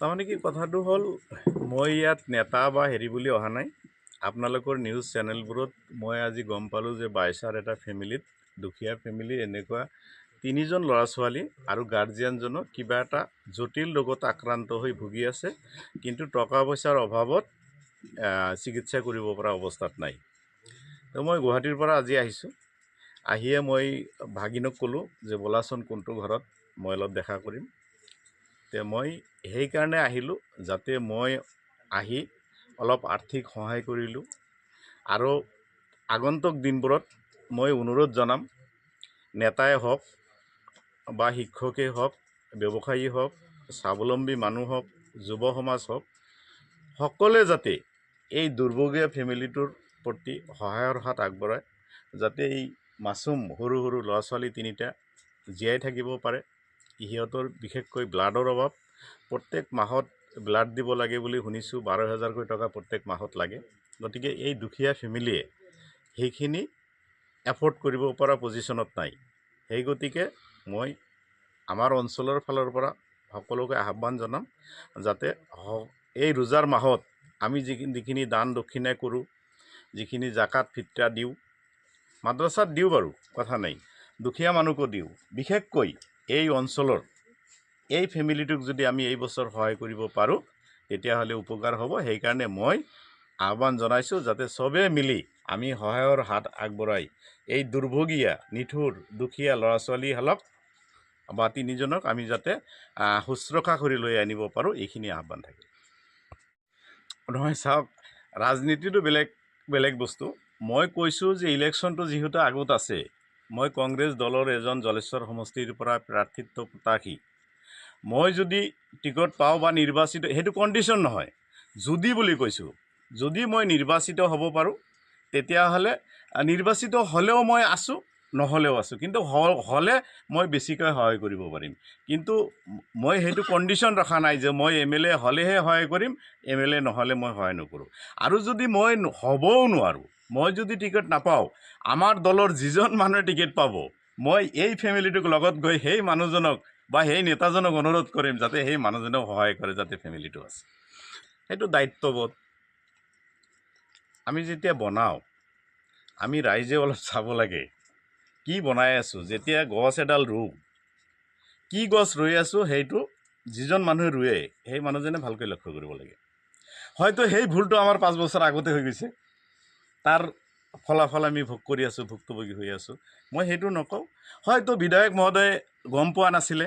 তাৰমানে কি কথাটো হ'ল মই ইয়াত নেতা বা হেৰি বুলি অহা নাই। আপোনালোকৰ নিউজ চেনেলবোৰত মই আজি গম পালোঁ যে বাইছাৰ এটা ফেমিলিত দুখীয়া ফেমিলি এনেকুৱা 3জন ল'ৰা ছোৱালী আৰু গাৰ্জিয়ানজনক কিবা এটা জটিল ৰোগত আক্ৰান্ত হৈ ভুগি আছে, কিন্তু টকা পইচাৰ অভাৱত চিকিৎসা কৰিব পৰা অৱস্থাত নাই। তো মই গুৱাহাটীৰ পৰা আজি আহিছোঁ। আহিয়ে মই ভাগিনক ক'লোঁ যে ব'লাচোন কোনটো ঘৰত মই অলপ দেখা কৰিম। তে মই সেইকাৰণে আহিলোঁ যাতে মই আহি অলপ আৰ্থিক সহায় কৰিলোঁ আৰু আগন্তুক দিনবোৰত মই অনুৰোধ জনাম নেতাই হওক বা শিক্ষকেই হওক, ব্যৱসায়ী হওক, স্বাৱলম্বী মানুহ হওক, যুৱ সমাজ হওক, সকলোৱে যাতে এই দুৰ্ভগীয়া ফেমিলিটোৰ প্ৰতি সহায়ৰ হাত আগবঢ়ায়, যাতে এই মাছুম সৰু সৰু ল'ৰা ছোৱালী 3টা জীয়াই থাকিব পাৰে। সিহঁতৰ বিশেষকৈ ব্লাডৰ অভাৱ, প্ৰত্যেক মাহত ব্লাড দিব লাগে বুলি শুনিছোঁ, 12,000কৈ টকা প্ৰত্যেক মাহত লাগে। গতিকে এই দুখীয়া ফেমিলিয়ে সেইখিনি এফৰ্ড কৰিব পৰা পজিশ্যনত নাই। সেই গতিকে মই আমাৰ অঞ্চলৰ ফালৰ পৰা সকলোকে আহ্বান জনাম যাতে এই ৰোজাৰ মাহত আমি যিখিনি দান দক্ষিণা কৰোঁ, যিখিনি জাকাত ফিত্ৰা দিওঁ, মাদ্ৰাছাত দিওঁ বাৰু কথা নাই, দুখীয়া মানুহকো দিওঁ, বিশেষকৈ এই অঞ্চলৰ এই ফেমিলিটোক যদি আমি এই বছৰ সহায় কৰিব পাৰোঁ তেতিয়াহ'লে উপকাৰ হ'ব। সেইকাৰণে মই আহ্বান জনাইছোঁ যাতে চবেই মিলি আমি সহায়ৰ হাত আগবঢ়াই এই দুৰ্ভগীয়া নিঠুৰ দুখীয়া ল'ৰা ছোৱালীহালক বা 3জনক আমি যাতে শুশ্ৰূষা কৰি লৈ আনিব পাৰোঁ, এইখিনি আহ্বান থাকে। নহয় চাওক, ৰাজনীতিটো বেলেগ বেলেগ বস্তু। মই কৈছোঁ যে ইলেকশ্যনটো যিহেতু আগত আছে, মই কংগ্ৰেছ দলৰ এজন জলেশ্বৰ সমষ্টিৰ পৰা প্ৰাৰ্থিত্ব প্ৰত্যাশী। মই যদি টিকট পাওঁ বা নিৰ্বাচিত, সেইটো কণ্ডিশ্যন নহয়, যদি বুলি কৈছোঁ, যদি মই নিৰ্বাচিত হ'ব পাৰোঁ তেতিয়াহ'লে নিৰ্বাচিত হ'লেও মই আছোঁ, নহ'লেও আছোঁ, কিন্তু হ'লে মই বেছিকৈ সহায় কৰিব পাৰিম। কিন্তু মই সেইটো কণ্ডিশ্যন ৰখা নাই যে মই MLA হ'লেহে সহায় কৰিম, MLA নহ'লে মই সহায় নকৰোঁ। আৰু যদি মই হ'বও নোৱাৰোঁ, মই যদি টিকট নাপাওঁ, আমাৰ দলৰ যিজন মানুহে টিকট পাব, মই এই ফেমিলিটোক লগত গৈ সেই মানুহজনক বা সেই নেতাজনক অনুৰোধ কৰিম যাতে সেই মানুহজনক সহায় কৰে, যাতে ফেমিলিটো আছে। সেইটো দায়িত্ববোধ। আমি যেতিয়া বনাওঁ, আমি ৰাইজে অলপ চাব লাগে কি বনাই আছোঁ। যেতিয়া গছ এডাল ৰুওঁ, কি গছ ৰুই আছোঁ সেইটো যিজন মানুহে ৰুৱে সেই মানুহজনে ভালকৈ লক্ষ্য কৰিব লাগে। হয়তো সেই ভুলটো আমাৰ 5 বছৰ আগতে হৈ গৈছে, তাৰ ফলাফল আমি ভোগ কৰি আছোঁ, ভুক্তভোগী হৈ আছোঁ। মই সেইটো নকওঁ, হয়তো বিধায়ক মহোদয়ে গম পোৱা নাছিলে।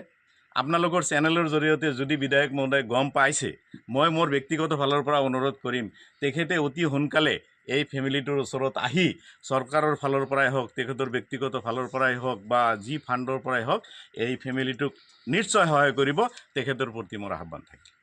আপোনালোকৰ চেনেলৰ জৰিয়তে যদি বিধায়ক মহোদয়ে গম পাইছে, মই মোৰ ব্যক্তিগত ফালৰ পৰা অনুৰোধ কৰিম তেখেতে অতি সোনকালে এই ফেমিলিটোৰ ওচৰত আহি চৰকাৰৰ ফালৰ পৰাই হওক, তেখেতৰ ব্যক্তিগত ফালৰ পৰাই হওক বা যি ফাণ্ডৰ পৰাই হওক, এই ফেমিলিটোক নিশ্চয় সহায় কৰিব। তেখেতৰ প্ৰতি মোৰ আহ্বান থাকে।